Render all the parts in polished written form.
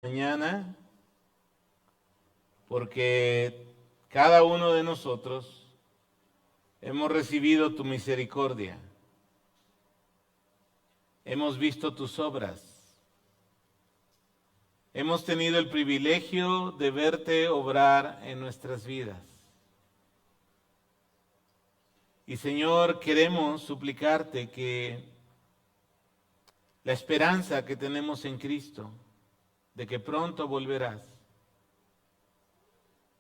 mañana porque cada uno de nosotros hemos recibido tu misericordia, hemos visto tus obras, hemos tenido el privilegio de verte obrar en nuestras vidas. Y Señor, queremos suplicarte que la esperanza que tenemos en Cristo, de que pronto volverás,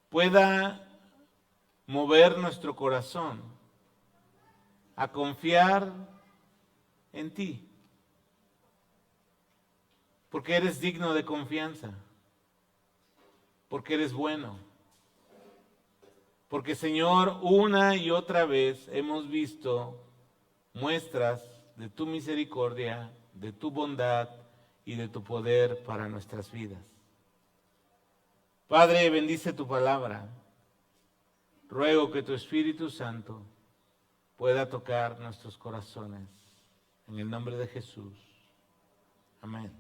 pueda mover nuestro corazón a confiar en ti, porque eres digno de confianza, porque eres bueno, porque Señor, una y otra vez hemos visto muestras de tu misericordia, de tu bondad y de tu poder para nuestras vidas. Padre, bendice tu palabra. Ruego que tu Espíritu Santo pueda tocar nuestros corazones. En el nombre de Jesús. Amén.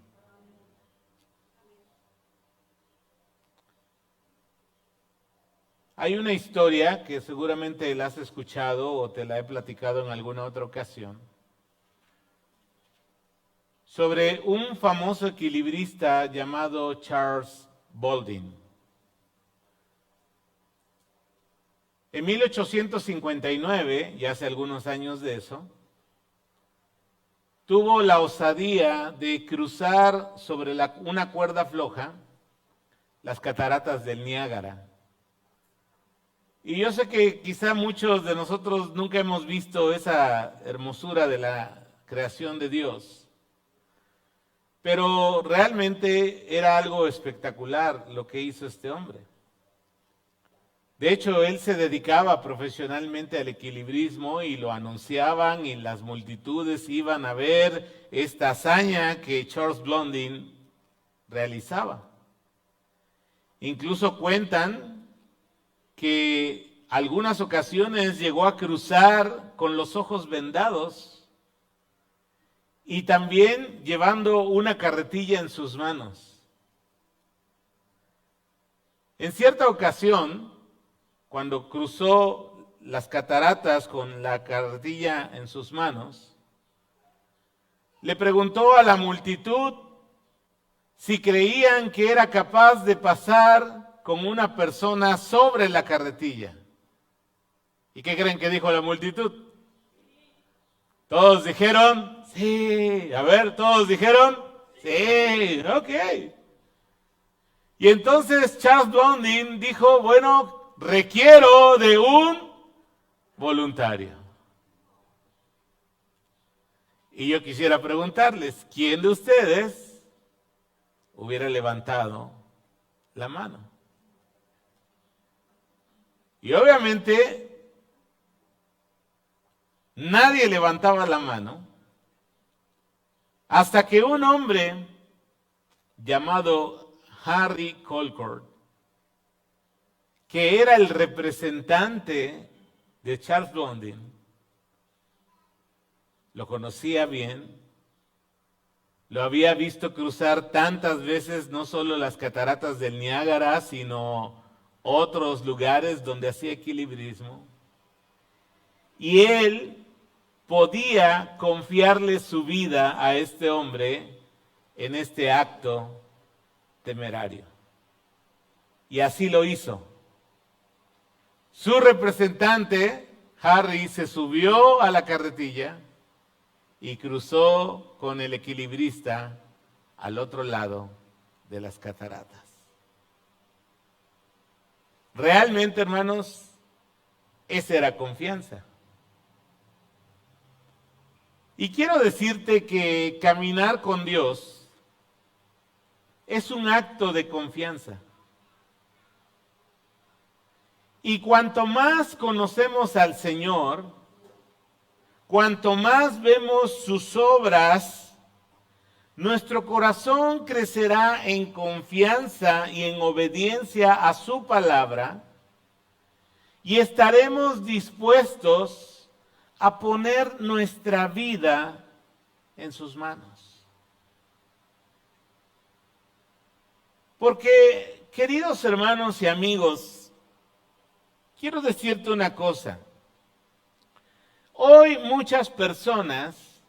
Hay una historia que seguramente la has escuchado o te la he platicado en alguna otra ocasión, sobre un famoso equilibrista llamado Charles Baldwin. En 1859, ya hace algunos años de eso, tuvo la osadía de cruzar sobre una cuerda floja las cataratas del Niágara. Y yo sé que quizá muchos de nosotros nunca hemos visto esa hermosura de la creación de Dios, pero realmente era algo espectacular lo que hizo este hombre. De hecho, él se dedicaba profesionalmente al equilibrismo y lo anunciaban y las multitudes iban a ver esta hazaña que Charles Baldwin realizaba. Incluso cuentan que algunas ocasiones llegó a cruzar con los ojos vendados y también llevando una carretilla en sus manos. En cierta ocasión, cuando cruzó las cataratas con la carretilla en sus manos, le preguntó a la multitud si creían que era capaz de pasar con una persona sobre la carretilla. ¿Y qué creen que dijo la multitud? Todos dijeron, sí. A ver, todos dijeron, sí, ok. Y entonces Charles Baldwin dijo, bueno, requiero de un voluntario. Y yo quisiera preguntarles, ¿quién de ustedes hubiera levantado la mano? Y obviamente nadie levantaba la mano hasta que un hombre llamado Harry Colcord, que era el representante de Charles Baldwin, lo conocía bien, lo había visto cruzar tantas veces no solo las cataratas del Niágara, sino otros lugares donde hacía equilibrismo, y él podía confiarle su vida a este hombre en este acto temerario. Y así lo hizo. Su representante, Harry, se subió a la carretilla y cruzó con el equilibrista al otro lado de las cataratas. Realmente, hermanos, esa era confianza. Y quiero decirte que caminar con Dios es un acto de confianza. Y cuanto más conocemos al Señor, cuanto más vemos sus obras, nuestro corazón crecerá en confianza y en obediencia a su palabra y estaremos dispuestos a poner nuestra vida en sus manos. Porque, queridos hermanos y amigos, quiero decirte una cosa. Hoy muchas personas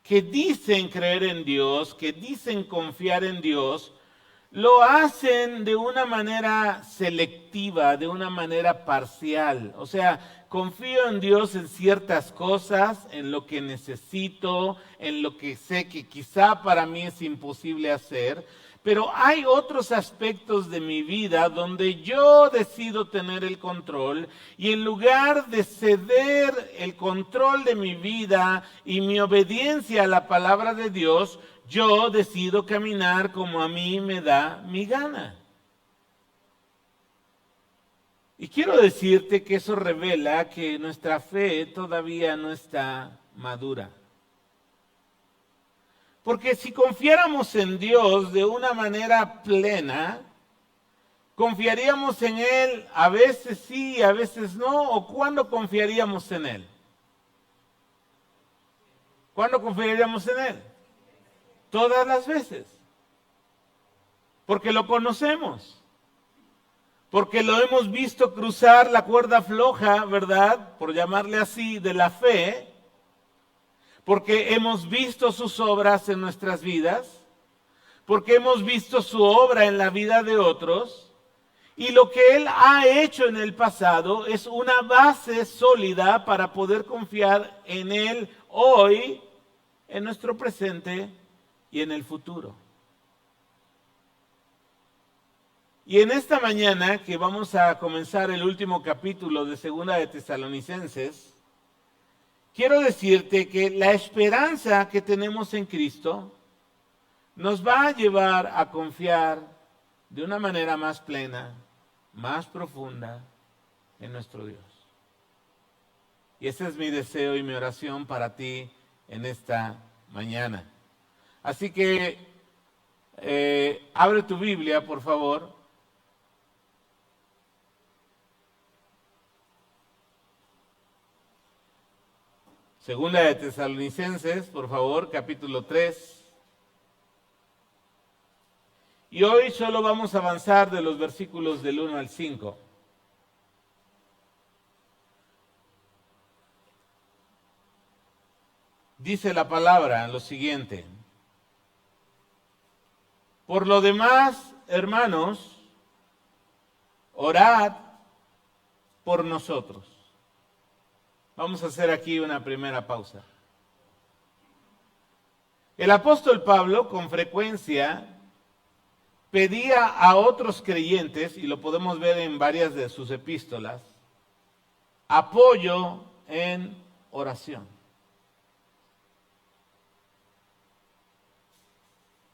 que dicen creer en Dios, que dicen confiar en Dios, lo hacen de una manera selectiva, de una manera parcial. O sea, confío en Dios en ciertas cosas, en lo que necesito, en lo que sé que quizá para mí es imposible hacer. Pero hay otros aspectos de mi vida donde yo decido tener el control y en lugar de ceder el control de mi vida y mi obediencia a la palabra de Dios, yo decido caminar como a mí me da mi gana. Y quiero decirte que eso revela que nuestra fe todavía no está madura. Porque si confiáramos en Dios de una manera plena, ¿confiaríamos en Él a veces sí, a veces no? ¿O cuándo confiaríamos en Él? ¿Cuándo confiaríamos en Él? Todas las veces. Porque lo conocemos. Porque lo hemos visto cruzar la cuerda floja, ¿verdad? Por llamarle así, de la fe. Porque hemos visto sus obras en nuestras vidas. Porque hemos visto su obra en la vida de otros. Y lo que Él ha hecho en el pasado es una base sólida para poder confiar en Él hoy, en nuestro presente y en el futuro. Y en esta mañana que vamos a comenzar el último capítulo de Segunda de Tesalonicenses, quiero decirte que la esperanza que tenemos en Cristo nos va a llevar a confiar de una manera más plena, más profunda en nuestro Dios. Y ese es mi deseo y mi oración para ti en esta mañana. Así que abre tu Biblia, por favor. Segunda de Tesalonicenses, por favor, capítulo 3. Y hoy solo vamos a avanzar de los versículos del 1 al 5. Dice la palabra lo siguiente. Por lo demás, hermanos, orad por nosotros. Vamos a hacer aquí una primera pausa. El apóstol Pablo con frecuencia pedía a otros creyentes, y lo podemos ver en varias de sus epístolas, apoyo en oración.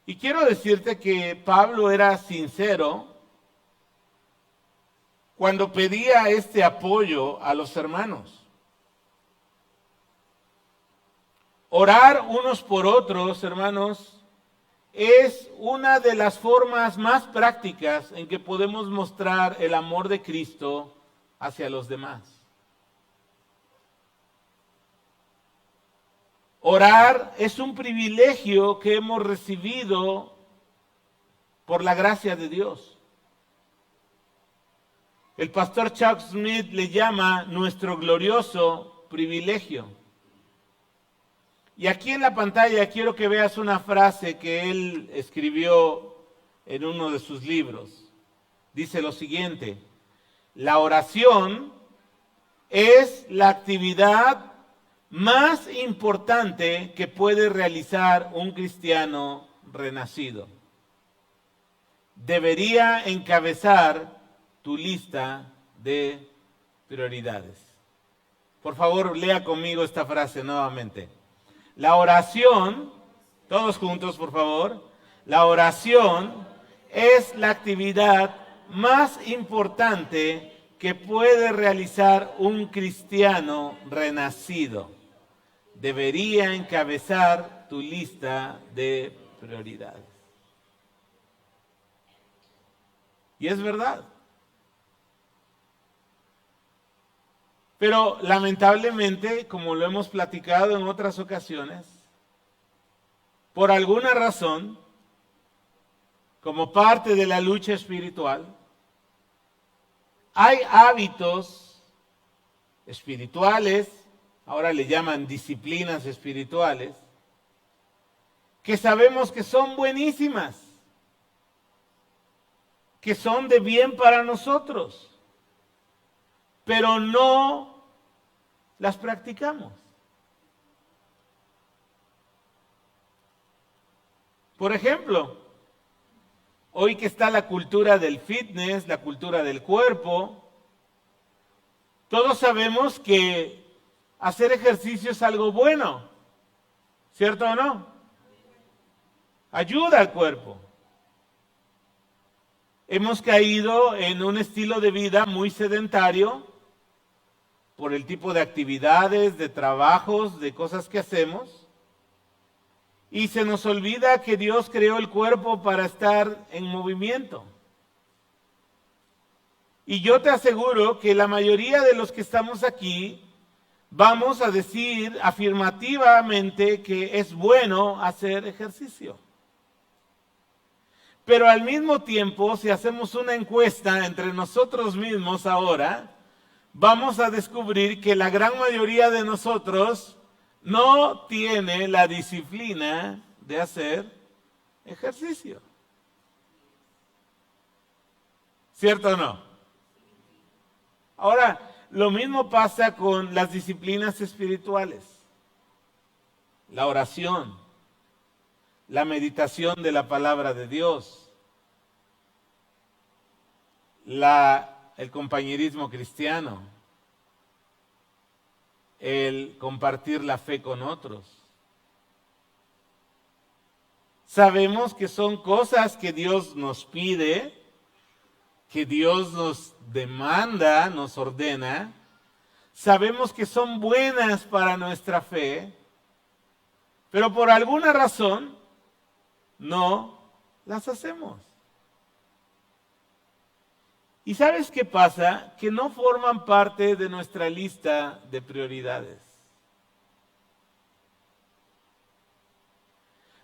Y quiero decirte que Pablo era sincero cuando pedía este apoyo a los hermanos. Orar unos por otros, hermanos, es una de las formas más prácticas en que podemos mostrar el amor de Cristo hacia los demás. Orar es un privilegio que hemos recibido por la gracia de Dios. El pastor Chuck Smith le llama nuestro glorioso privilegio. Y aquí en la pantalla quiero que veas una frase que él escribió en uno de sus libros. Dice lo siguiente: la oración es la actividad más importante que puede realizar un cristiano renacido. Debería encabezar tu lista de prioridades. Por favor, lea conmigo esta frase nuevamente. La oración, todos juntos por favor, la oración es la actividad más importante que puede realizar un cristiano renacido. Debería encabezar tu lista de prioridades. Y es verdad. Pero lamentablemente, como lo hemos platicado en otras ocasiones, por alguna razón, como parte de la lucha espiritual, hay hábitos espirituales, ahora le llaman disciplinas espirituales, que sabemos que son buenísimas, que son de bien para nosotros, pero no las practicamos. Por ejemplo, hoy que está la cultura del fitness, la cultura del cuerpo, todos sabemos que hacer ejercicio es algo bueno, ¿cierto o no? Ayuda al cuerpo. Hemos caído en un estilo de vida muy sedentario por el tipo de actividades, de trabajos, de cosas que hacemos. Y se nos olvida que Dios creó el cuerpo para estar en movimiento. Y yo te aseguro que la mayoría de los que estamos aquí vamos a decir afirmativamente que es bueno hacer ejercicio. Pero al mismo tiempo, si hacemos una encuesta entre nosotros mismos ahora, vamos a descubrir que la gran mayoría de nosotros no tiene la disciplina de hacer ejercicio. ¿Cierto o no? Ahora, lo mismo pasa con las disciplinas espirituales. La oración, la meditación de la palabra de Dios, el compañerismo cristiano, el compartir la fe con otros. Sabemos que son cosas que Dios nos pide, que Dios nos demanda, nos ordena. Sabemos que son buenas para nuestra fe, pero por alguna razón no las hacemos. ¿Y sabes qué pasa? Que no forman parte de nuestra lista de prioridades.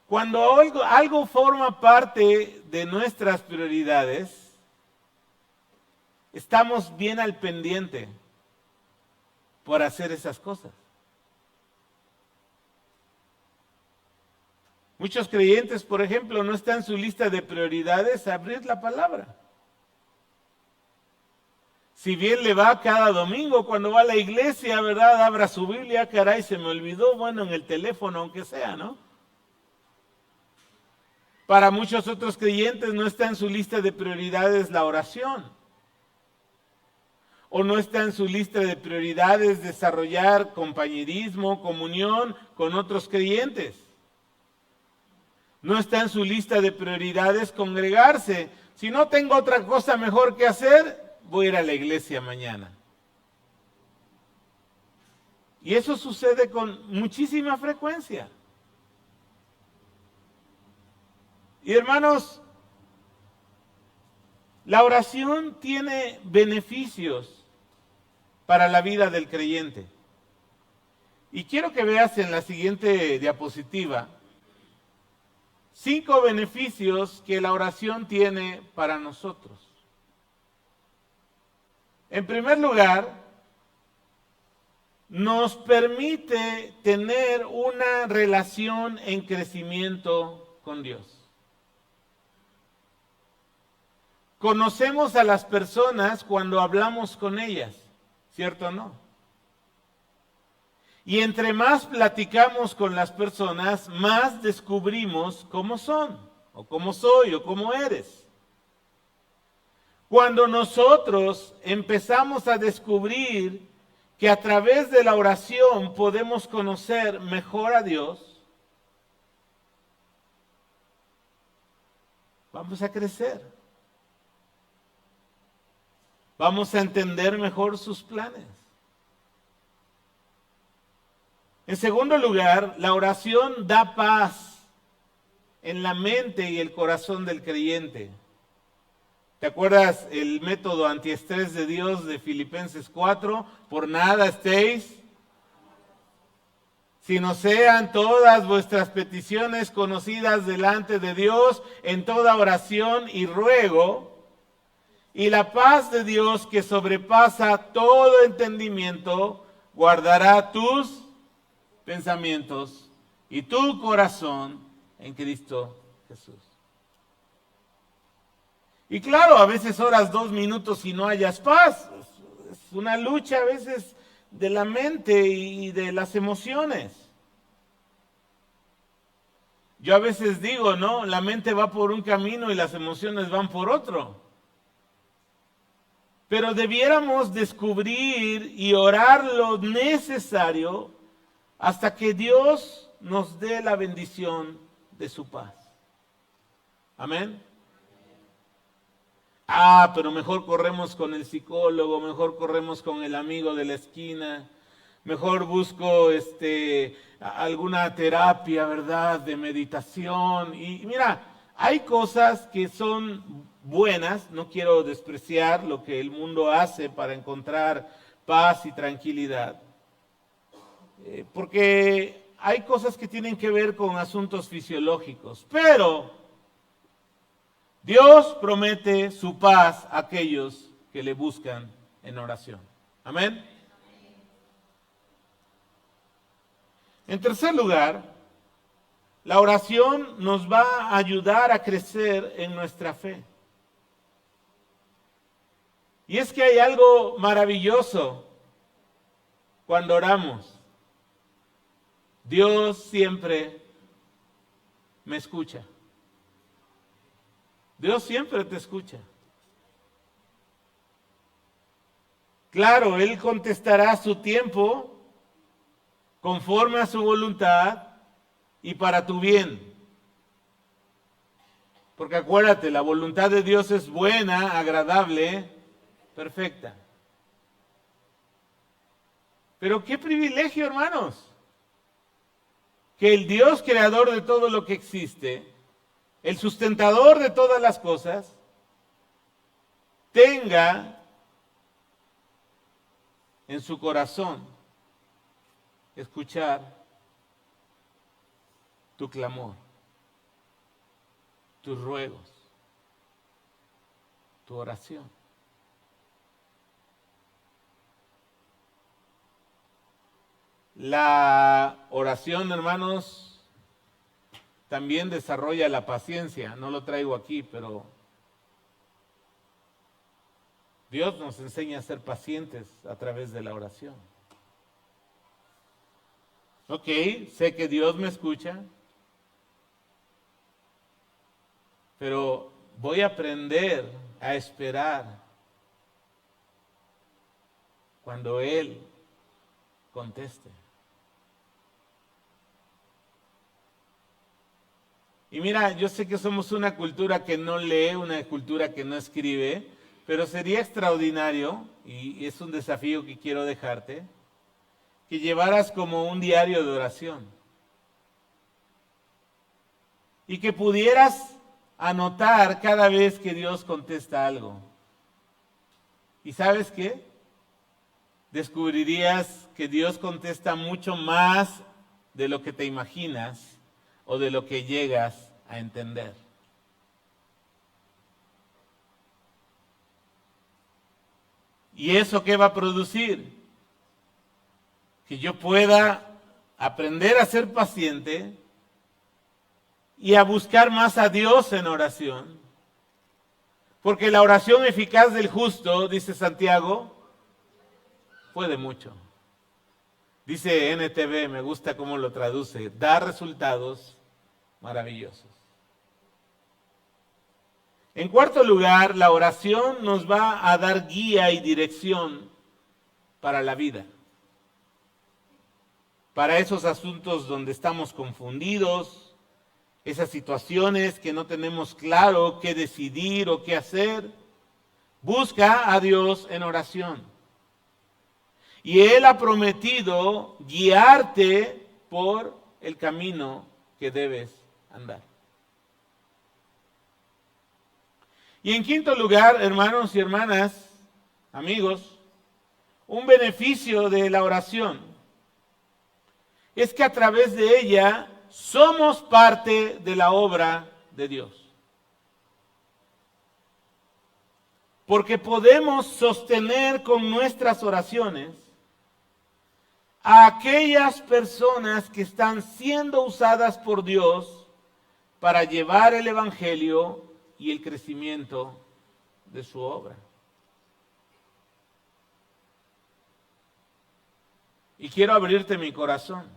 Cuando algo forma parte de nuestras prioridades, estamos bien al pendiente por hacer esas cosas. Muchos creyentes, por ejemplo, no está en su lista de prioridades abrir la palabra. Si bien le va cada domingo cuando va a la iglesia, ¿verdad? Abra su Biblia, caray, se me olvidó, bueno, en el teléfono, aunque sea, ¿no? Para muchos otros creyentes no está en su lista de prioridades la oración. O no está en su lista de prioridades desarrollar compañerismo, comunión con otros creyentes. No está en su lista de prioridades congregarse. Si no tengo otra cosa mejor que hacer, voy a ir a la iglesia mañana. Y eso sucede con muchísima frecuencia. Y hermanos, la oración tiene beneficios para la vida del creyente. Y quiero que veas en la siguiente diapositiva 5 beneficios que la oración tiene para nosotros. En primer lugar, nos permite tener una relación en crecimiento con Dios. Conocemos a las personas cuando hablamos con ellas, ¿cierto o no? Y entre más platicamos con las personas, más descubrimos cómo son, o cómo soy, o cómo eres. Cuando nosotros empezamos a descubrir que a través de la oración podemos conocer mejor a Dios, vamos a crecer. Vamos a entender mejor sus planes. En segundo lugar, la oración da paz en la mente y el corazón del creyente. ¿Te acuerdas el método antiestrés de Dios de Filipenses 4? Por nada estéis, sino sean todas vuestras peticiones conocidas delante de Dios en toda oración y ruego, y la paz de Dios que sobrepasa todo entendimiento, guardará tus pensamientos y tu corazón en Cristo Jesús. Y claro, a veces oras 2 minutos y no hayas paz. Es una lucha a veces de la mente y de las emociones. Yo a veces digo, ¿no? La mente va por un camino y las emociones van por otro. Pero debiéramos descubrir y orar lo necesario hasta que Dios nos dé la bendición de su paz. Amén. Pero mejor corremos con el psicólogo, mejor corremos con el amigo de la esquina, mejor busco alguna terapia, ¿verdad?, de meditación. Y mira, hay cosas que son buenas, no quiero despreciar lo que el mundo hace para encontrar paz y tranquilidad, porque hay cosas que tienen que ver con asuntos fisiológicos, pero Dios promete su paz a aquellos que le buscan en oración. Amén. En tercer lugar, la oración nos va a ayudar a crecer en nuestra fe. Y es que hay algo maravilloso cuando oramos. Dios siempre me escucha. Dios siempre te escucha. Claro, Él contestará a su tiempo, conforme a su voluntad y para tu bien. Porque acuérdate, la voluntad de Dios es buena, agradable, perfecta. Pero qué privilegio, hermanos, que el Dios creador de todo lo que existe, el sustentador de todas las cosas, tenga en su corazón escuchar tu clamor, tus ruegos, tu oración. La oración, hermanos, también desarrolla la paciencia. No lo traigo aquí, pero Dios nos enseña a ser pacientes a través de la oración. Ok, sé que Dios me escucha, pero voy a aprender a esperar cuando Él conteste. Y mira, yo sé que somos una cultura que no lee, una cultura que no escribe, pero sería extraordinario, y es un desafío que quiero dejarte, que llevaras como un diario de oración. Y que pudieras anotar cada vez que Dios contesta algo. ¿Y sabes qué? Descubrirías que Dios contesta mucho más de lo que te imaginas o de lo que llegas a entender. ¿Y eso qué va a producir? Que yo pueda aprender a ser paciente y a buscar más a Dios en oración. Porque la oración eficaz del justo, dice Santiago, puede mucho. Dice NTV, me gusta cómo lo traduce, da resultados maravillosos. En cuarto lugar, la oración nos va a dar guía y dirección para la vida. Para esos asuntos donde estamos confundidos, esas situaciones que no tenemos claro qué decidir o qué hacer, busca a Dios en oración. Y Él ha prometido guiarte por el camino que debes andar. Y en quinto lugar, hermanos y hermanas, amigos, un beneficio de la oración es que a través de ella somos parte de la obra de Dios. Porque podemos sostener con nuestras oraciones a aquellas personas que están siendo usadas por Dios para llevar el Evangelio y el crecimiento de su obra. Y quiero abrirte mi corazón.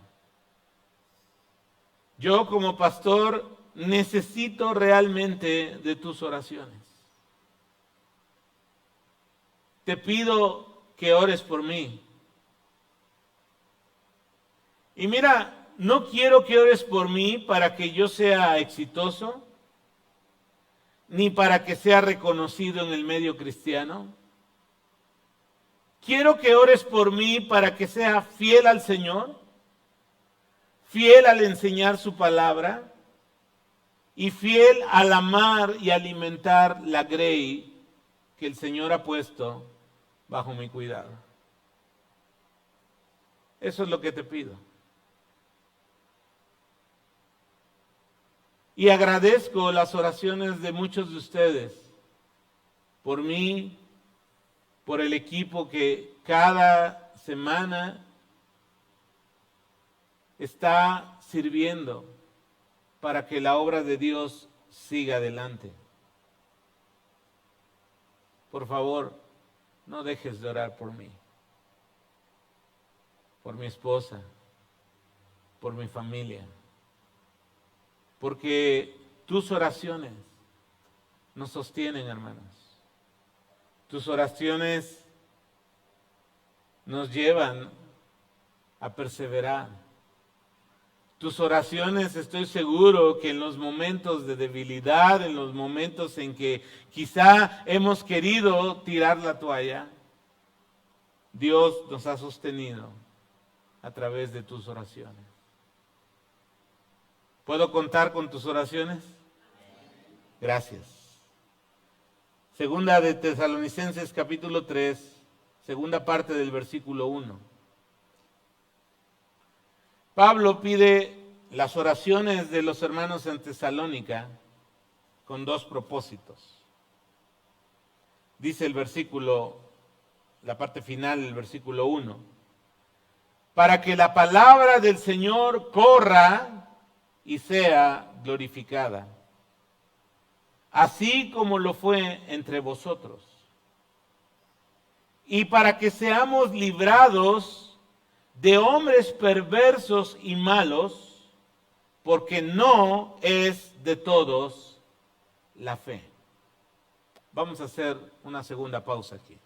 Yo como pastor necesito realmente de tus oraciones. Te pido que ores por mí. Y mira, no quiero que ores por mí para que yo sea exitoso, ni para que sea reconocido en el medio cristiano. Quiero que ores por mí para que sea fiel al Señor, fiel al enseñar su palabra y fiel al amar y alimentar la grey que el Señor ha puesto bajo mi cuidado. Eso es lo que te pido. Y agradezco las oraciones de muchos de ustedes por mí, por el equipo que cada semana está sirviendo para que la obra de Dios siga adelante. Por favor, no dejes de orar por mí, por mi esposa, por mi familia, porque tus oraciones nos sostienen, hermanos. Tus oraciones nos llevan a perseverar. Tus oraciones, estoy seguro que en los momentos de debilidad, en los momentos en que quizá hemos querido tirar la toalla, Dios nos ha sostenido a través de tus oraciones. ¿Puedo contar con tus oraciones? Gracias. Segunda de Tesalonicenses capítulo 3, segunda parte del versículo 1. Pablo pide las oraciones de los hermanos en Tesalónica con dos propósitos. Dice el versículo, la parte final del versículo 1, para que la palabra del Señor corra y sea glorificada, así como lo fue entre vosotros, y para que seamos librados de hombres perversos y malos, porque no es de todos la fe. Vamos a hacer una segunda pausa aquí.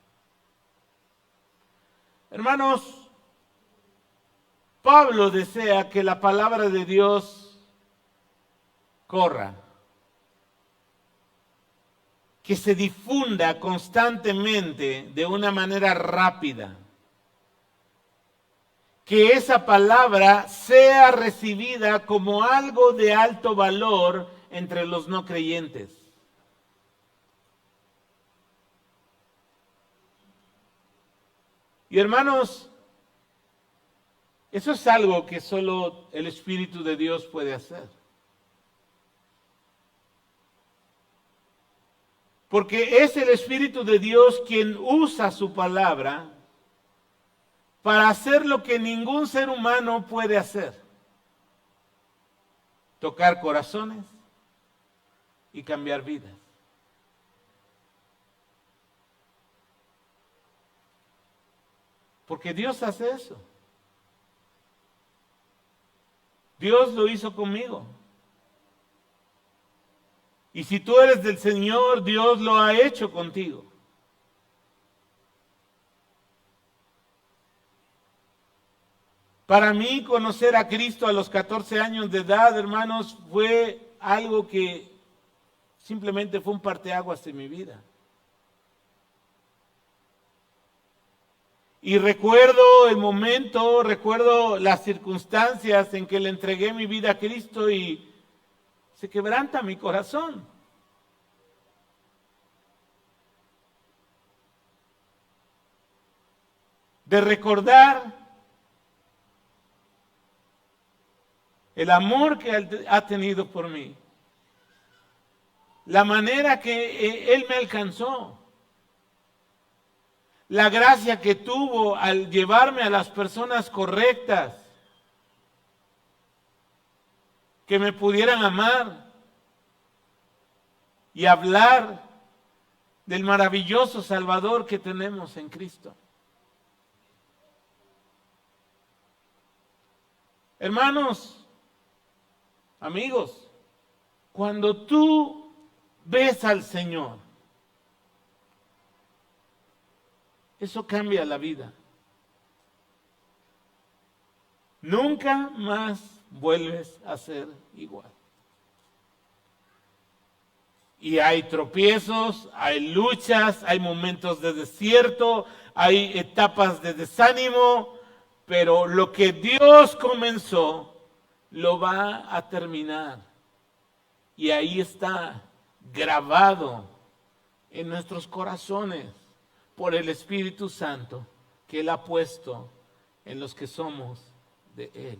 Hermanos, Pablo desea que la palabra de Dios corra, que se difunda constantemente de una manera rápida, que esa palabra sea recibida como algo de alto valor entre los no creyentes. Y hermanos, eso es algo que solo el Espíritu de Dios puede hacer. Porque es el Espíritu de Dios quien usa su palabra para hacer lo que ningún ser humano puede hacer. Tocar corazones y cambiar vidas. Porque Dios hace eso. Dios lo hizo conmigo. Y si tú eres del Señor, Dios lo ha hecho contigo. Para mí, conocer a Cristo a los 14 años de edad, hermanos, fue algo que simplemente fue un parteaguas en mi vida. Y recuerdo el momento, recuerdo las circunstancias en que le entregué mi vida a Cristo y se quebranta mi corazón. De recordar el amor que Él ha tenido por mí, la manera que Él me alcanzó, la gracia que tuvo al llevarme a las personas correctas, que me pudieran amar y hablar del maravilloso Salvador que tenemos en Cristo. Hermanos, amigos, cuando tú ves al Señor, eso cambia la vida. Nunca más vuelves a ser igual. Y hay tropiezos, hay luchas, hay momentos de desierto, hay etapas de desánimo, pero lo que Dios comenzó, lo va a terminar. Y ahí está grabado en nuestros corazones por el Espíritu Santo que Él ha puesto en los que somos de Él.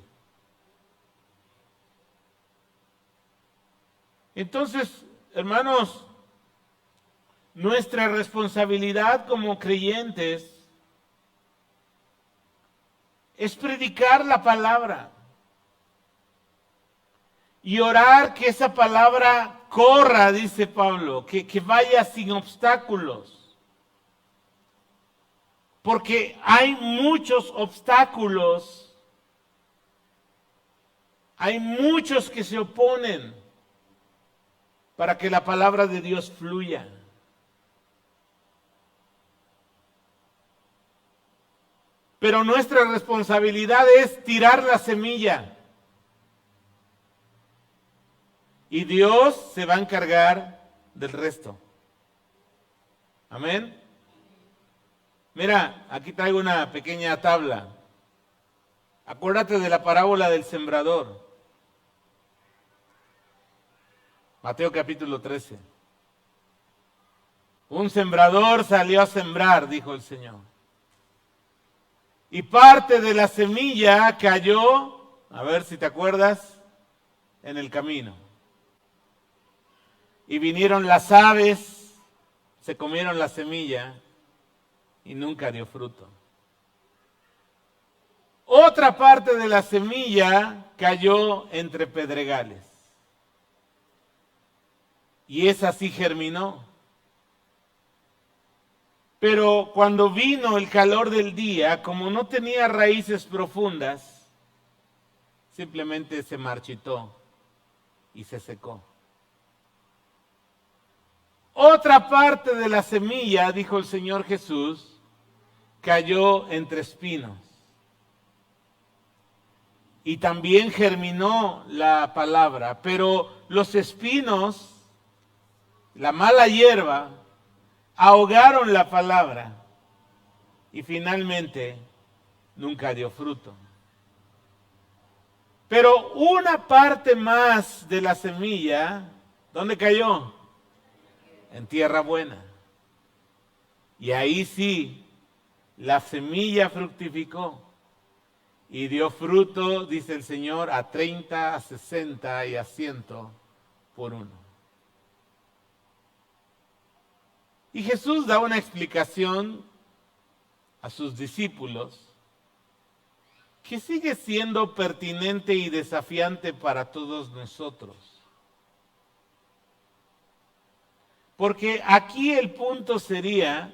Entonces, hermanos, nuestra responsabilidad como creyentes es predicar la palabra y orar que esa palabra corra, dice Pablo, que vaya sin obstáculos. Porque hay muchos obstáculos, hay muchos que se oponen para que la palabra de Dios fluya. Pero nuestra responsabilidad es tirar la semilla. Y Dios se va a encargar del resto. Amén. Mira, aquí traigo una pequeña tabla. Acuérdate de la parábola del sembrador. Mateo capítulo 13. Un sembrador salió a sembrar, dijo el Señor. Y parte de la semilla cayó, a ver si te acuerdas, en el camino. Y vinieron las aves, se comieron la semilla y nunca dio fruto. Otra parte de la semilla cayó entre pedregales. Y esa sí germinó. Pero cuando vino el calor del día, como no tenía raíces profundas, simplemente se marchitó y se secó. Otra parte de la semilla, dijo el Señor Jesús, cayó entre espinos. Y también germinó la palabra, pero los espinos, la mala hierba, ahogaron la palabra y finalmente nunca dio fruto. Pero una parte más de la semilla, ¿dónde cayó? En tierra buena. Y ahí sí, la semilla fructificó y dio fruto, dice el Señor, a 30, a 60 y a 100 por uno. Y Jesús da una explicación a sus discípulos que sigue siendo pertinente y desafiante para todos nosotros. Porque aquí el punto sería,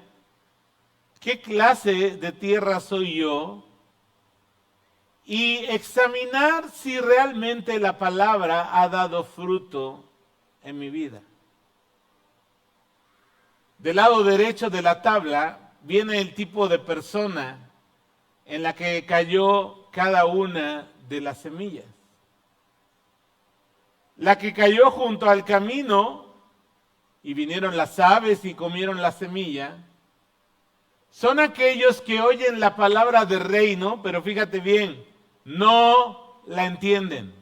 ¿qué clase de tierra soy yo? Y examinar si realmente la palabra ha dado fruto en mi vida. Del lado derecho de la tabla viene el tipo de persona en la que cayó cada una de las semillas. La que cayó junto al camino y vinieron las aves y comieron la semilla, son aquellos que oyen la palabra del reino, pero fíjate bien, no la entienden.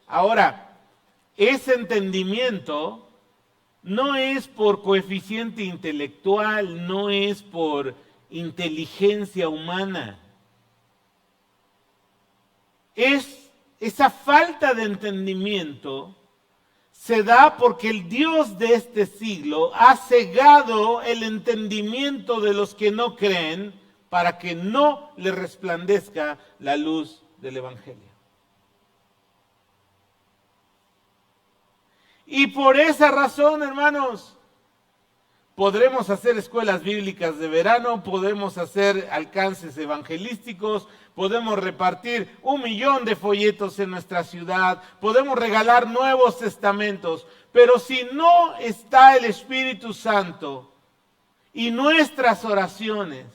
Ahora, ese entendimiento no es por coeficiente intelectual, no es por inteligencia humana. Es esa falta de entendimiento se da porque el Dios de este siglo ha cegado el entendimiento de los que no creen para que no le resplandezca la luz del Evangelio. Y por esa razón, hermanos, podremos hacer escuelas bíblicas de verano, podemos hacer alcances evangelísticos, podemos repartir 1 millón de folletos en nuestra ciudad, podemos regalar nuevos testamentos, pero si no está el Espíritu Santo y nuestras oraciones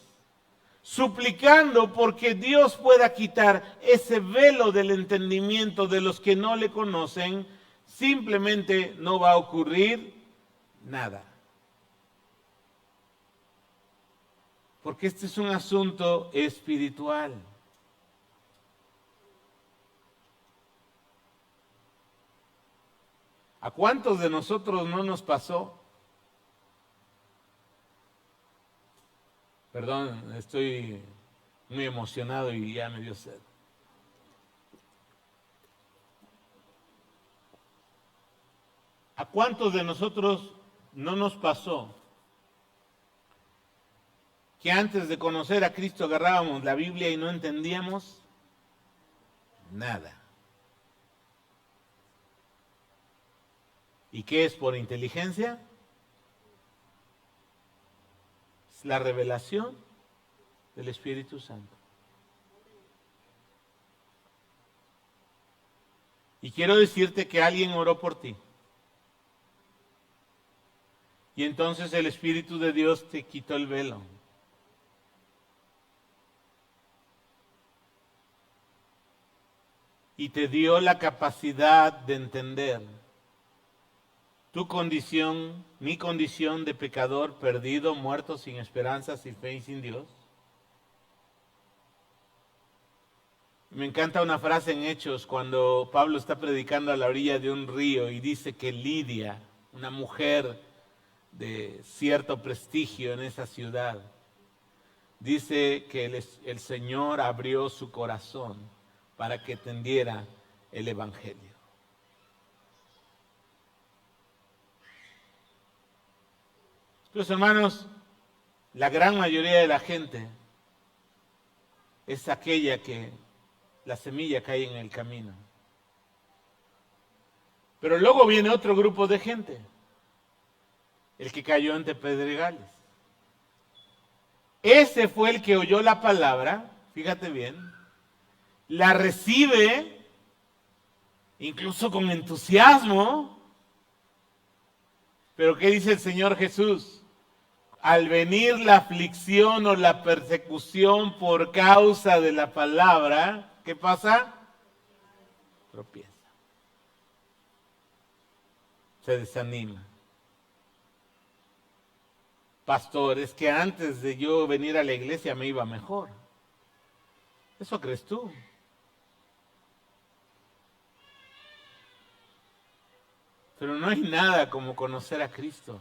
suplicando porque Dios pueda quitar ese velo del entendimiento de los que no le conocen, simplemente no va a ocurrir nada. Porque este es un asunto espiritual. ¿A cuántos de nosotros no nos pasó? Perdón, estoy muy emocionado y ya me dio sed. ¿A cuántos de nosotros no nos pasó que antes de conocer a Cristo agarrábamos la Biblia y no entendíamos nada? ¿Y qué es por inteligencia? Es la revelación del Espíritu Santo. Y quiero decirte que alguien oró por ti. Y entonces el Espíritu de Dios te quitó el velo. Y te dio la capacidad de entender tu condición, mi condición de pecador, perdido, muerto, sin esperanza, sin fe y sin Dios. Me encanta una frase en Hechos cuando Pablo está predicando a la orilla de un río y dice que Lidia, una mujer de cierto prestigio en esa ciudad, dice que el Señor abrió su corazón para que entendiera el Evangelio. Pues hermanos, la gran mayoría de la gente es aquella que la semilla cae en el camino. Pero luego viene otro grupo de gente, el que cayó entre pedregales. Ese fue el que oyó la palabra, fíjate bien, la recibe incluso con entusiasmo. Pero ¿qué dice el Señor Jesús? Al venir la aflicción o la persecución por causa de la palabra, ¿qué pasa? Tropieza. Se desanima. Pastor, es que antes de yo venir a la iglesia me iba mejor. ¿Eso crees tú? Pero no hay nada como conocer a Cristo.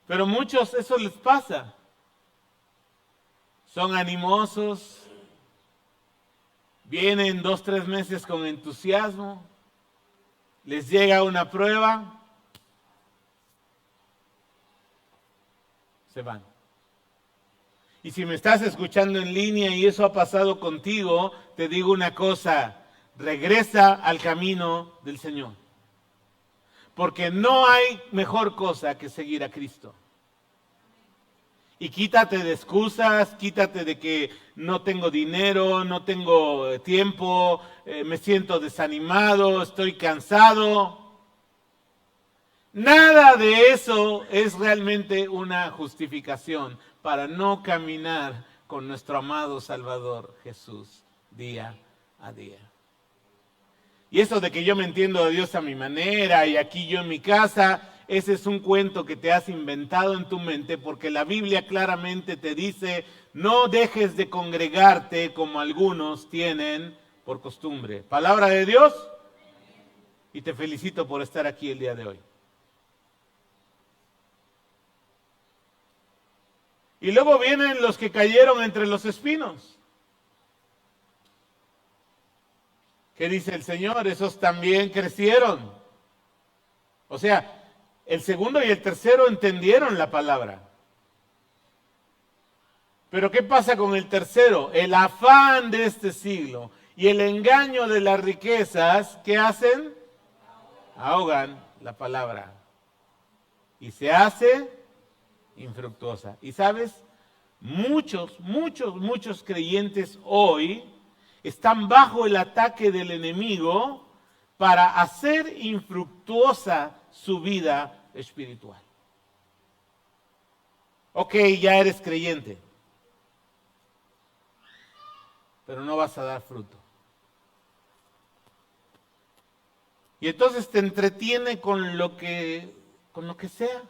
Pero muchos eso les pasa. Son animosos, vienen 2, 3 meses con entusiasmo, les llega una prueba, se van. Y si me estás escuchando en línea y eso ha pasado contigo, te digo una cosa, regresa al camino del Señor. Porque no hay mejor cosa que seguir a Cristo. Y quítate de excusas, quítate de que no tengo dinero, no tengo tiempo, me siento desanimado, estoy cansado. Nada de eso es realmente una justificación para no caminar con nuestro amado Salvador Jesús día a día. Y eso de que yo me entiendo a Dios a mi manera y aquí yo en mi casa, ese es un cuento que te has inventado en tu mente porque la Biblia claramente te dice, no dejes de congregarte como algunos tienen por costumbre. Palabra de Dios. Y te felicito por estar aquí el día de hoy. Y luego vienen los que cayeron entre los espinos. ¿Qué dice el Señor? Esos también crecieron. O sea, el segundo y el tercero entendieron la palabra. Pero ¿qué pasa con el tercero? El afán de este siglo y el engaño de las riquezas, ¿qué hacen? Ahogan la palabra. Y se hace infructuosa. Y sabes, muchos creyentes hoy están bajo el ataque del enemigo para hacer infructuosa su vida espiritual. Ok, ya eres creyente, pero no vas a dar fruto. Y entonces te entretiene con lo que sea.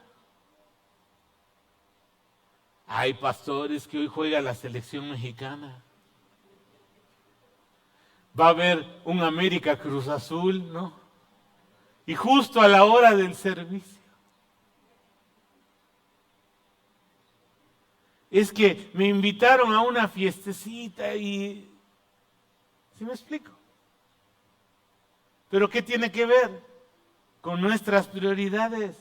Hay pastores que hoy juega la selección mexicana. Va a haber un América Cruz Azul, ¿no? Y justo a la hora del servicio. Es que me invitaron a una fiestecita y... ¿Sí me explico? ¿Pero qué tiene que ver con nuestras prioridades?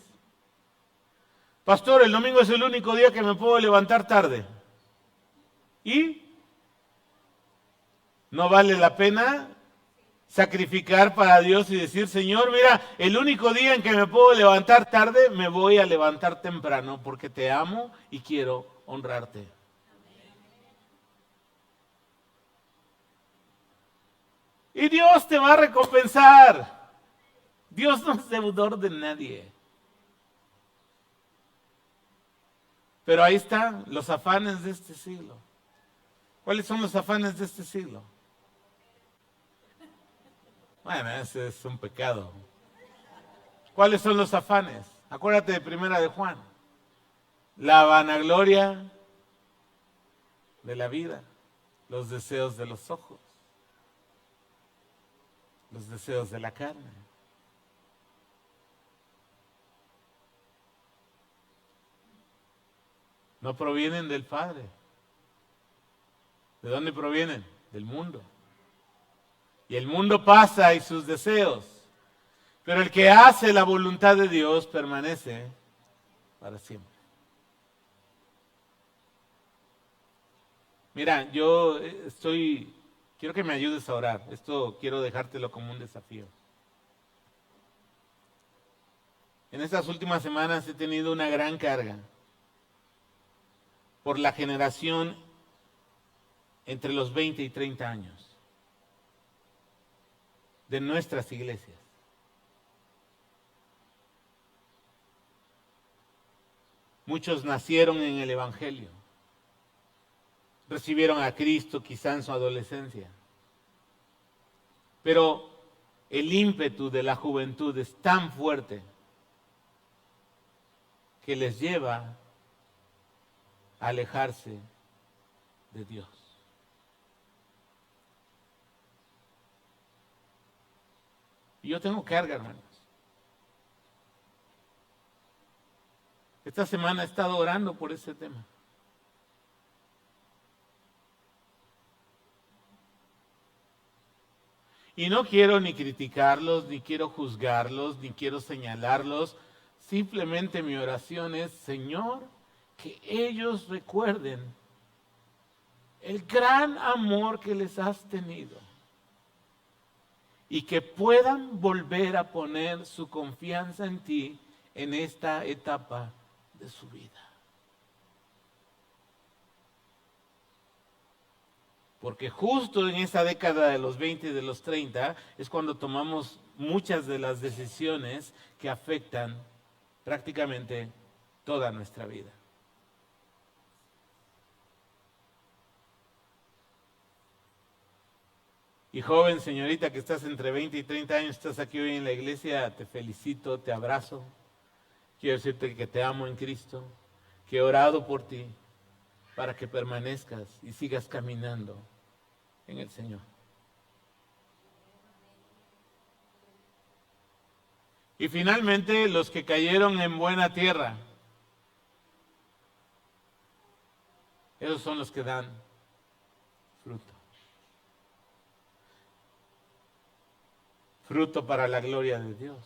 Pastor, el domingo es el único día que me puedo levantar tarde. ¿Y? ¿No vale la pena sacrificar para Dios y decir, Señor, mira, el único día en que me puedo levantar tarde, me voy a levantar temprano porque te amo y quiero honrarte? Y Dios te va a recompensar. Dios no es deudor de nadie. Pero ahí están los afanes de este siglo. ¿Cuáles son los afanes de este siglo? Bueno, ese es un pecado. ¿Cuáles son los afanes? Acuérdate de Primera de Juan. La vanagloria de la vida, los deseos de los ojos, los deseos de la carne. No provienen del Padre. ¿De dónde provienen? Del mundo. Y el mundo pasa y sus deseos, pero el que hace la voluntad de Dios permanece para siempre. Mira, quiero que me ayudes a orar. Esto quiero dejártelo como un desafío. En estas últimas semanas he tenido una gran carga por la generación entre los 20 y 30 años de nuestras iglesias. Muchos nacieron en el Evangelio, recibieron a Cristo quizá en su adolescencia, pero el ímpetu de la juventud es tan fuerte que les lleva a alejarse de Dios. Y yo tengo carga, hermanos. Esta semana he estado orando por ese tema. Y no quiero ni criticarlos, ni quiero juzgarlos, ni quiero señalarlos. Simplemente mi oración es, Señor, que ellos recuerden el gran amor que les has tenido. Y que puedan volver a poner su confianza en ti en esta etapa de su vida. Porque justo en esa década de los 20 y de los 30 es cuando tomamos muchas de las decisiones que afectan prácticamente toda nuestra vida. Y joven, señorita, que estás entre 20 y 30 años, estás aquí hoy en la iglesia, te felicito, te abrazo. Quiero decirte que te amo en Cristo, que he orado por ti para que permanezcas y sigas caminando en el Señor. Y finalmente, los que cayeron en buena tierra. esos son los que dan fruto. Fruto para la gloria de Dios.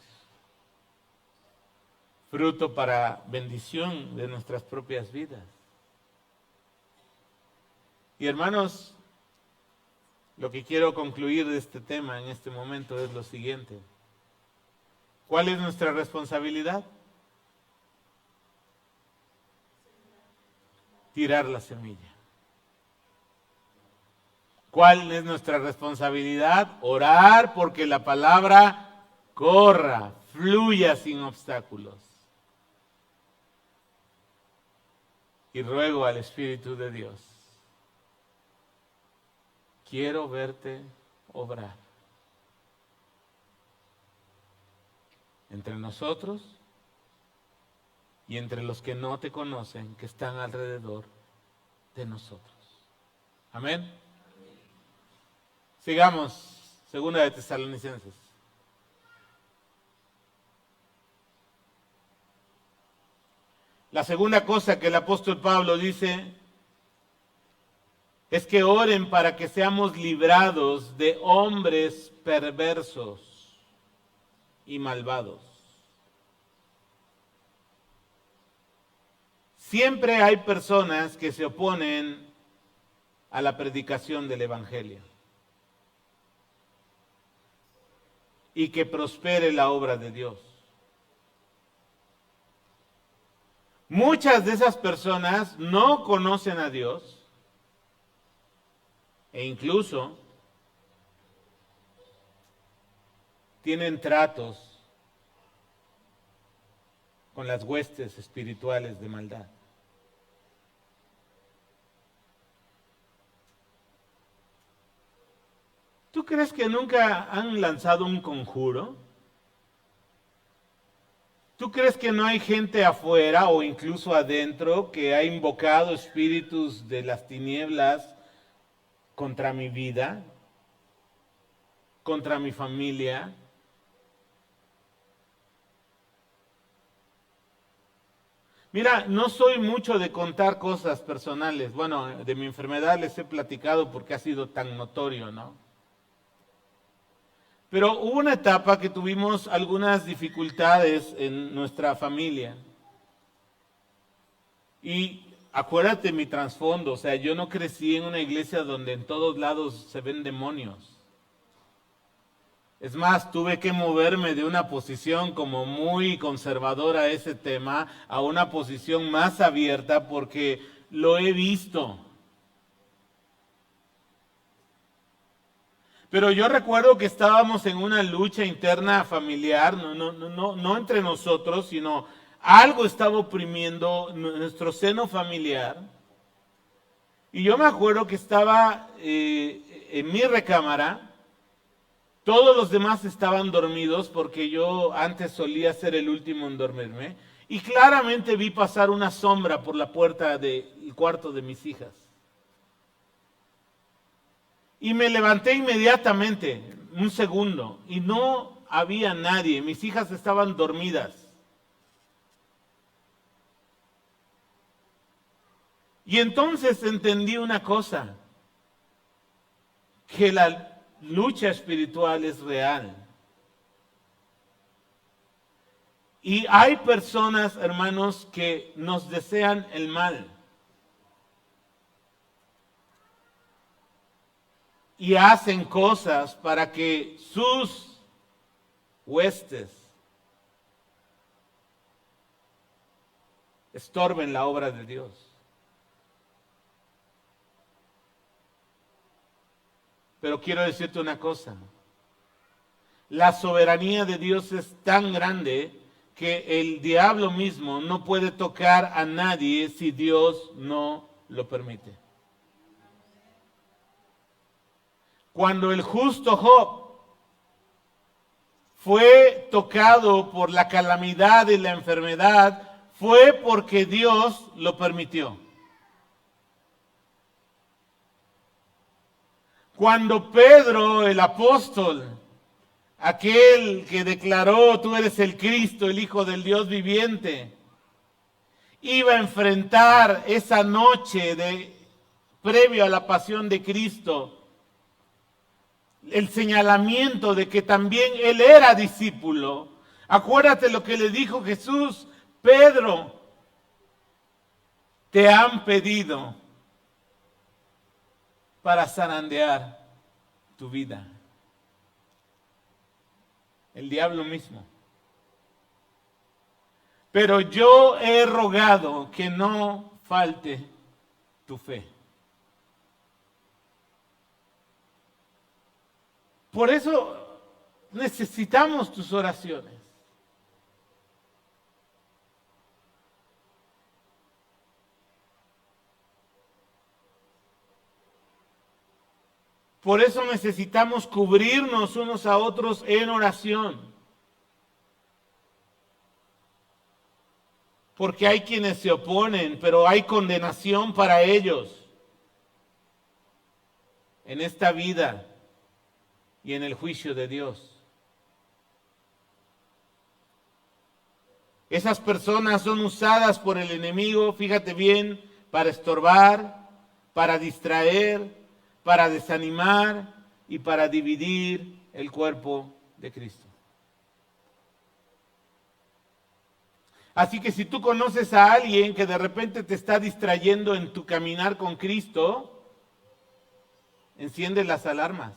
Fruto para bendición de nuestras propias vidas. Y hermanos, lo que quiero concluir de este tema en este momento es lo siguiente. ¿Cuál es nuestra responsabilidad? Tirar la semilla. ¿Cuál es nuestra responsabilidad? Orar porque la palabra corra, fluya sin obstáculos. Y ruego al Espíritu de Dios, quiero verte obrar entre nosotros y entre los que no te conocen, que están alrededor de nosotros. Amén. Sigamos, 2 de Tesalonicenses. La segunda cosa que el apóstol Pablo dice es que oren para que seamos librados de hombres perversos y malvados. Siempre hay personas que se oponen a la predicación del Evangelio y que prospere la obra de Dios. Muchas de esas personas no conocen a Dios e incluso tienen tratos con las huestes espirituales de maldad. ¿Tú crees que nunca han lanzado un conjuro? ¿Tú crees que no hay gente afuera o incluso adentro que ha invocado espíritus de las tinieblas contra mi vida, contra mi familia? Mira, no soy mucho de contar cosas personales. Bueno, de mi enfermedad les he platicado porque ha sido tan notorio, ¿no? Pero hubo una etapa que tuvimos algunas dificultades en nuestra familia. Y acuérdate mi trasfondo, o sea, yo no crecí en una iglesia donde en todos lados se ven demonios. Es más, tuve que moverme de una posición como muy conservadora a ese tema a una posición más abierta porque lo he visto. Pero yo recuerdo que estábamos en una lucha interna familiar, no entre nosotros, sino algo estaba oprimiendo nuestro seno familiar. Y yo me acuerdo que estaba en mi recámara, todos los demás estaban dormidos porque yo antes solía ser el último en dormirme. Y claramente vi pasar una sombra por la puerta del cuarto de mis hijas. Y me levanté inmediatamente, un segundo, y no había nadie. Mis hijas estaban dormidas. Y entonces entendí una cosa, que la lucha espiritual es real. Y hay personas, hermanos, que nos desean el mal. Y hacen cosas para que sus huestes estorben la obra de Dios. Pero quiero decirte una cosa. La soberanía de Dios es tan grande que el diablo mismo no puede tocar a nadie si Dios no lo permite. Cuando el justo Job fue tocado por la calamidad y la enfermedad, fue porque Dios lo permitió. Cuando Pedro, el apóstol, aquel que declaró, tú eres el Cristo, el Hijo del Dios viviente, iba a enfrentar esa noche de previo a la pasión de Cristo, el señalamiento de que también él era discípulo. Acuérdate lo que le dijo Jesús: Pedro, te han pedido para zarandear tu vida. El diablo mismo. Pero yo he rogado que no falte tu fe. Por eso necesitamos tus oraciones. Por eso necesitamos cubrirnos unos a otros en oración. Porque hay quienes se oponen, pero hay condenación para ellos en esta vida y en el juicio de Dios. Esas personas son usadas por el enemigo, fíjate bien, para estorbar, para distraer, para desanimar y para dividir el cuerpo de Cristo. Así que si tú conoces a alguien que de repente te está distrayendo en tu caminar con Cristo, enciende las alarmas.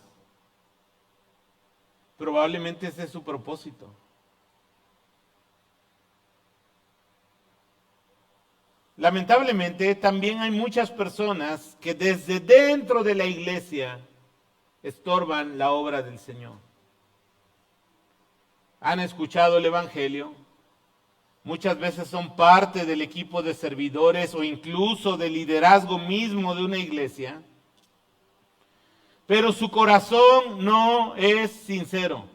Probablemente ese es su propósito. Lamentablemente, también hay muchas personas que desde dentro de la iglesia estorban la obra del Señor. Han escuchado el Evangelio, muchas veces son parte del equipo de servidores o incluso del liderazgo mismo de una iglesia, pero su corazón no es sincero.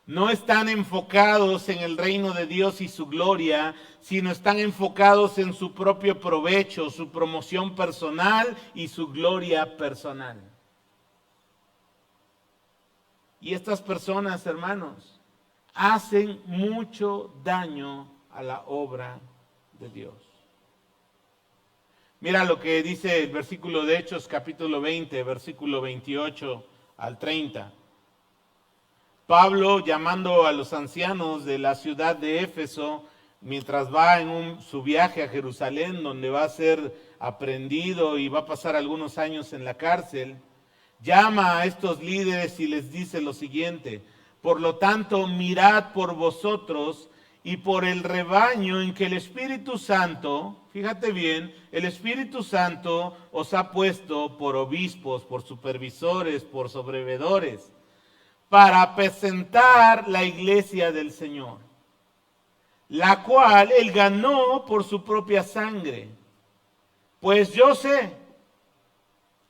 No están enfocados en el reino de Dios y su gloria, sino están enfocados en su propio provecho, su promoción personal y su gloria personal. Y estas personas, hermanos, hacen mucho daño a la obra de Dios. Mira lo que dice el versículo de Hechos, capítulo 20, versículo 28 al 30. Pablo, llamando a los ancianos de la ciudad de Éfeso, mientras va en su viaje a Jerusalén, donde va a ser aprehendido y va a pasar algunos años en la cárcel, llama a estos líderes y les dice lo siguiente: por lo tanto, mirad por vosotros y por el rebaño en que el Espíritu Santo, fíjate bien, el Espíritu Santo os ha puesto por obispos, por supervisores, por sobrevedores, para apacentar la iglesia del Señor, la cual él ganó por su propia sangre. Pues yo sé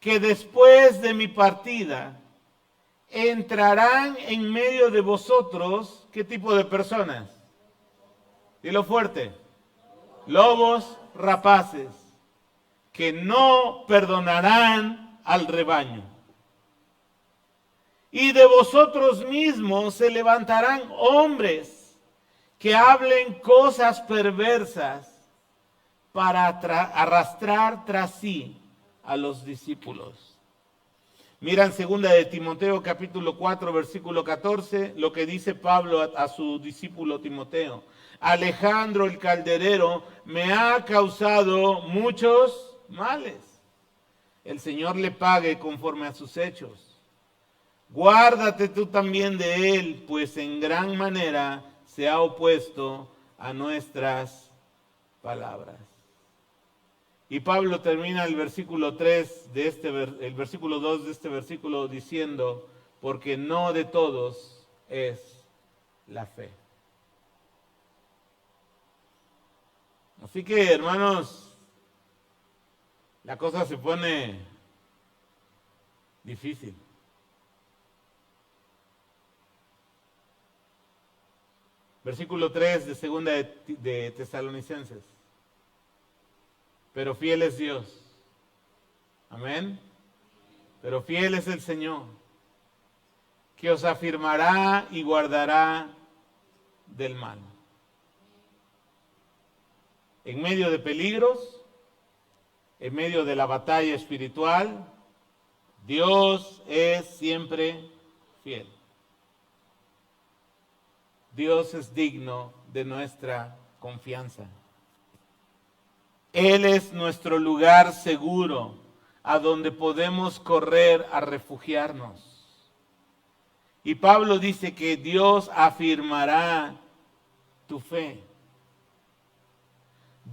que después de mi partida entrarán en medio de vosotros, ¿qué tipo de personas? Dilo fuerte. Lobos rapaces, que no perdonarán al rebaño. Y de vosotros mismos se levantarán hombres que hablen cosas perversas para arrastrar tras sí a los discípulos. Mira en 2 de Timoteo capítulo 4 versículo 14 lo que dice Pablo a su discípulo Timoteo. Alejandro el calderero me ha causado muchos males. El Señor le pague conforme a sus hechos. Guárdate tú también de él, pues en gran manera se ha opuesto a nuestras palabras. Y Pablo termina el versículo 3 de el versículo 2 de este versículo diciendo: porque no de todos es la fe. Así que, hermanos, la cosa se pone difícil. Versículo 3 de 2 de Tesalonicenses. Pero fiel es Dios. Amén. Pero fiel es el Señor, que os afirmará y guardará del mal. En medio de peligros, en medio de la batalla espiritual, Dios es siempre fiel. Dios es digno de nuestra confianza. Él es nuestro lugar seguro a donde podemos correr a refugiarnos. Y Pablo dice que Dios afirmará tu fe.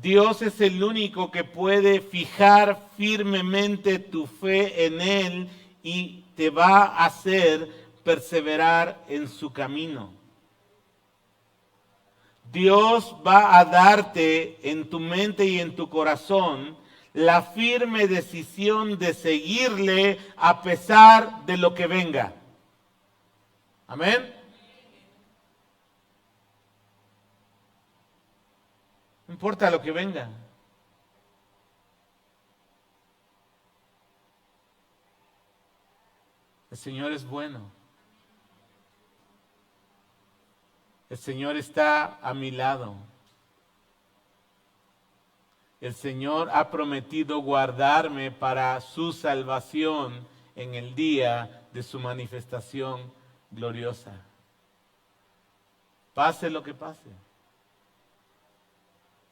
Dios es el único que puede fijar firmemente tu fe en Él y te va a hacer perseverar en su camino. Dios va a darte en tu mente y en tu corazón la firme decisión de seguirle a pesar de lo que venga. Amén. No importa lo que venga. El Señor es bueno. El Señor está a mi lado. El Señor ha prometido guardarme para su salvación en el día de su manifestación gloriosa. Pase lo que pase.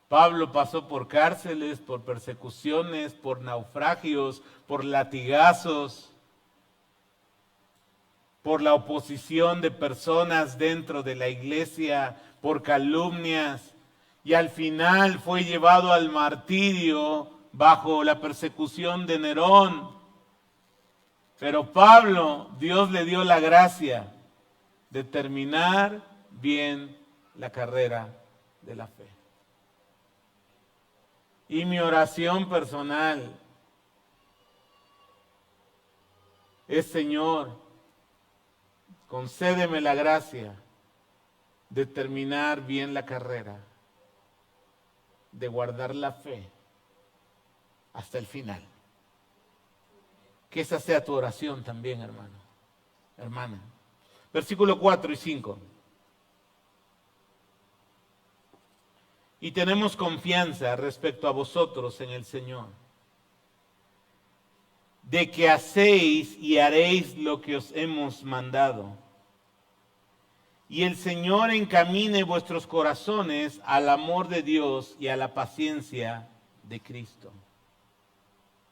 Pablo pasó por cárceles, por persecuciones, por naufragios, por latigazos, por la oposición de personas dentro de la iglesia, por calumnias, y al final fue llevado al martirio bajo la persecución de Nerón. Pero Pablo, Dios le dio la gracia de terminar bien la carrera de la fe. Y mi oración personal es: Señor, concédeme la gracia de terminar bien la carrera, de guardar la fe hasta el final. Que esa sea tu oración también, hermano, hermana. Versículo 4 y 5. Y tenemos confianza respecto a vosotros en el Señor, de que hacéis y haréis lo que os hemos mandado. Y el Señor encamine vuestros corazones al amor de Dios y a la paciencia de Cristo.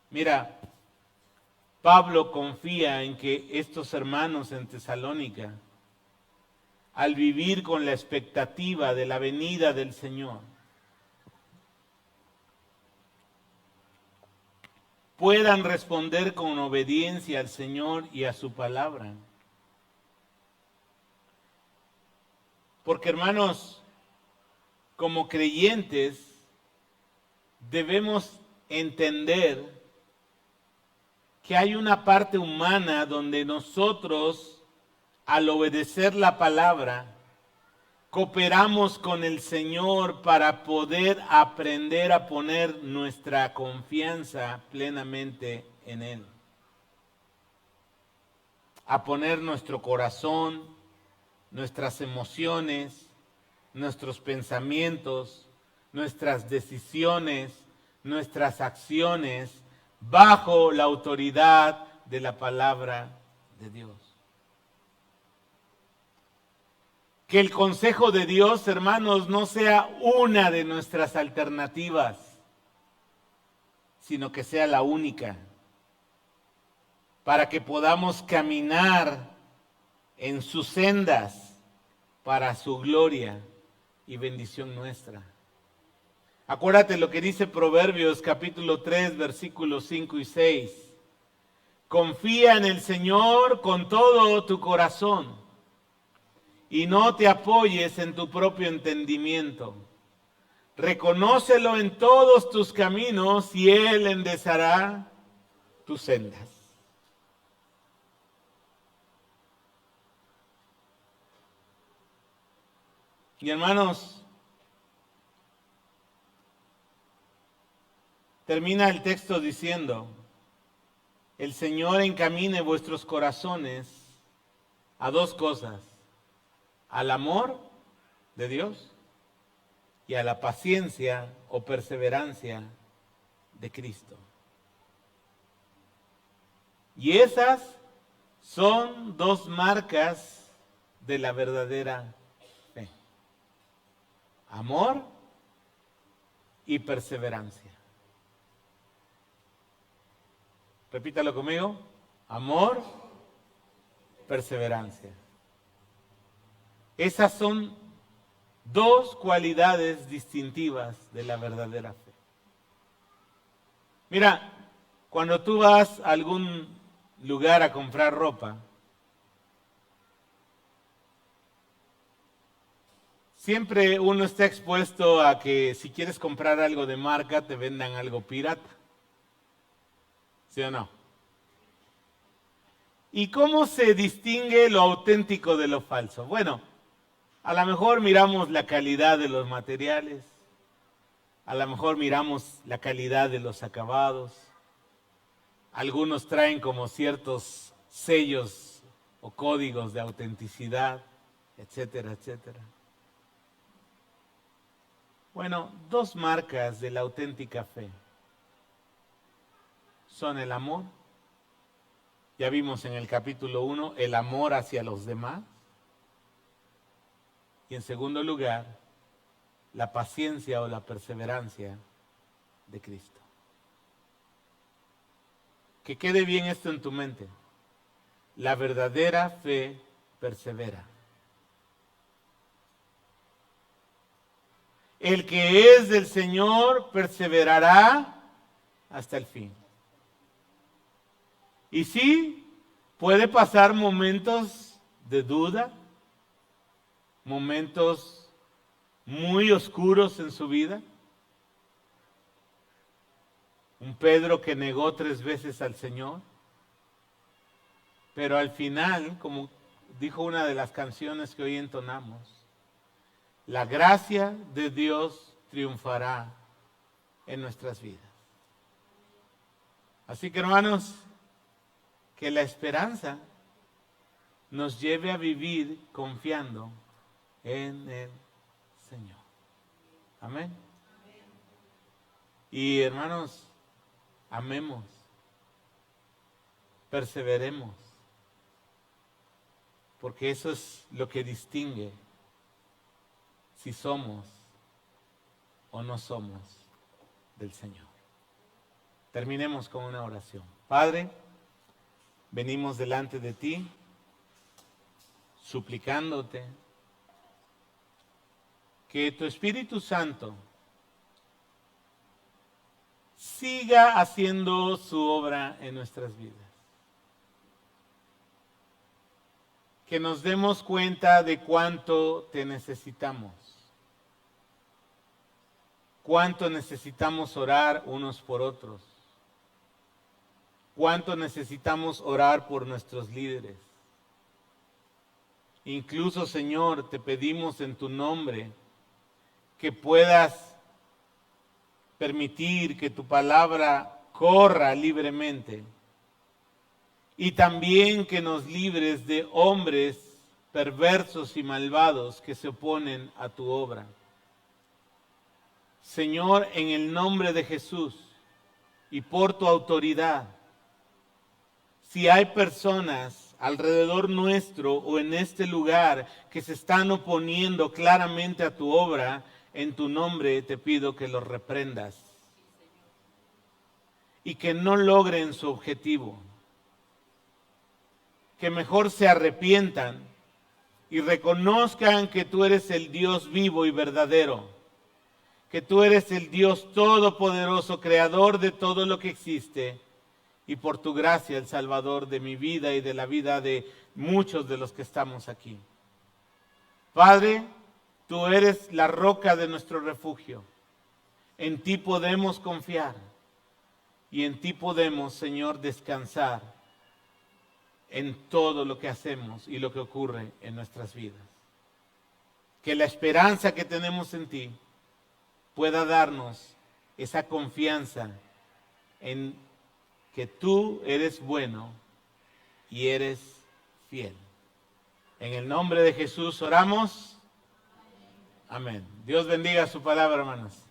Mira, Pablo confía en que estos hermanos en Tesalónica, al vivir con la expectativa de la venida del Señor, puedan responder con obediencia al Señor y a su palabra. Porque, hermanos, como creyentes debemos entender que hay una parte humana donde nosotros, al obedecer la palabra, cooperamos con el Señor para poder aprender a poner nuestra confianza plenamente en Él. A poner nuestro corazón, nuestras emociones, nuestros pensamientos, nuestras decisiones, nuestras acciones bajo la autoridad de la palabra de Dios. Que el consejo de Dios, hermanos, no sea una de nuestras alternativas, sino que sea la única, para que podamos caminar en sus sendas para su gloria y bendición nuestra. Acuérdate lo que dice Proverbios capítulo 3, versículos 5 y 6. Confía en el Señor con todo tu corazón y no te apoyes en tu propio entendimiento. Reconócelo en todos tus caminos y Él enderezará tus sendas. Y hermanos, termina el texto diciendo: el Señor encamine vuestros corazones a dos cosas: al amor de Dios y a la paciencia o perseverancia de Cristo. Y esas son dos marcas de la verdadera fe: amor y perseverancia. Repítalo conmigo: amor, perseverancia. Esas son dos cualidades distintivas de la verdadera fe. Mira, cuando tú vas a algún lugar a comprar ropa, siempre uno está expuesto a que si quieres comprar algo de marca, te vendan algo pirata. ¿Sí o no? ¿Y cómo se distingue lo auténtico de lo falso? Bueno, a lo mejor miramos la calidad de los materiales, a lo mejor miramos la calidad de los acabados. Algunos traen como ciertos sellos o códigos de autenticidad, etcétera, etcétera. Bueno, dos marcas de la auténtica fe son el amor. Ya vimos en el capítulo 1 el amor hacia los demás. Y en segundo lugar, la paciencia o la perseverancia de Cristo. Que quede bien esto en tu mente. La verdadera fe persevera. El que es del Señor perseverará hasta el fin. Y sí, puede pasar momentos de duda, momentos muy oscuros en su vida. Un Pedro que negó 3 veces al Señor. Pero al final, como dijo una de las canciones que hoy entonamos, la gracia de Dios triunfará en nuestras vidas. Así que, hermanos, que la esperanza nos lleve a vivir confiando en el Señor. Amén. Y hermanos, amemos, perseveremos, porque eso es lo que distingue si somos o no somos del Señor. Terminemos con una oración. Padre, venimos delante de ti, suplicándote que tu Espíritu Santo siga haciendo su obra en nuestras vidas. Que nos demos cuenta de cuánto te necesitamos. Cuánto necesitamos orar unos por otros. Cuánto necesitamos orar por nuestros líderes. Incluso, Señor, te pedimos en tu nombre que puedas permitir que tu palabra corra libremente y también que nos libres de hombres perversos y malvados que se oponen a tu obra. Señor, en el nombre de Jesús y por tu autoridad, si hay personas alrededor nuestro o en este lugar que se están oponiendo claramente a tu obra, en tu nombre te pido que los reprendas y que no logren su objetivo. Que mejor se arrepientan y reconozcan que tú eres el Dios vivo y verdadero, que tú eres el Dios todopoderoso, creador de todo lo que existe, y por tu gracia el Salvador de mi vida y de la vida de muchos de los que estamos aquí. Padre, tú eres la roca de nuestro refugio. En ti podemos confiar y en ti podemos, Señor, descansar en todo lo que hacemos y lo que ocurre en nuestras vidas. Que la esperanza que tenemos en ti pueda darnos esa confianza en que tú eres bueno y eres fiel. En el nombre de Jesús oramos. Amén. Dios bendiga su palabra, hermanos.